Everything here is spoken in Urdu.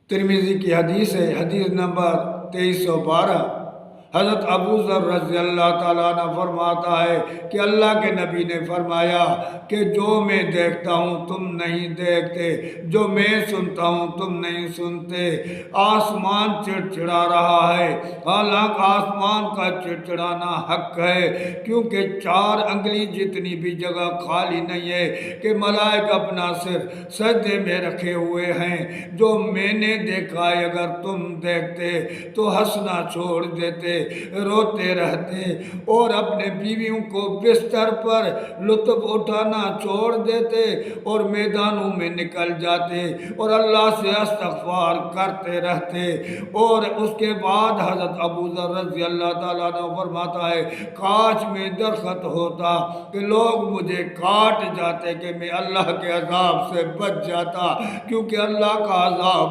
ترمذی کی حدیث ہے، حدیث نمبر 2312۔ حضرت ابو ذر رضی اللہ تعالیٰ عنہ فرماتا ہے کہ اللہ کے نبی نے فرمایا کہ جو میں دیکھتا ہوں تم نہیں دیکھتے، جو میں سنتا ہوں تم نہیں سنتے۔ آسمان چڑچڑا رہا ہے، حالانکہ آسمان کا چڑچڑانا حق ہے، کیونکہ 4 انگلی جتنی بھی جگہ خالی نہیں ہے کہ ملائکہ اپنا سر سجدے میں رکھے ہوئے ہیں۔ جو میں نے دیکھا ہے اگر تم دیکھتے تو ہنسنا چھوڑ دیتے، روتے رہتے اور اپنے بیویوں کو بستر پر لطف اٹھانا چھوڑ دیتے اور میدانوں میں نکل جاتے اور اللہ سے استغفار کرتے رہتے۔ اور اس کے بعد حضرت ابو ذر رضی اللہ تعالیٰ عنہ فرماتا ہے کاش میں درخت ہوتا کہ لوگ مجھے کاٹ جاتے کہ میں اللہ کے عذاب سے بچ جاتا، کیونکہ اللہ کا عذاب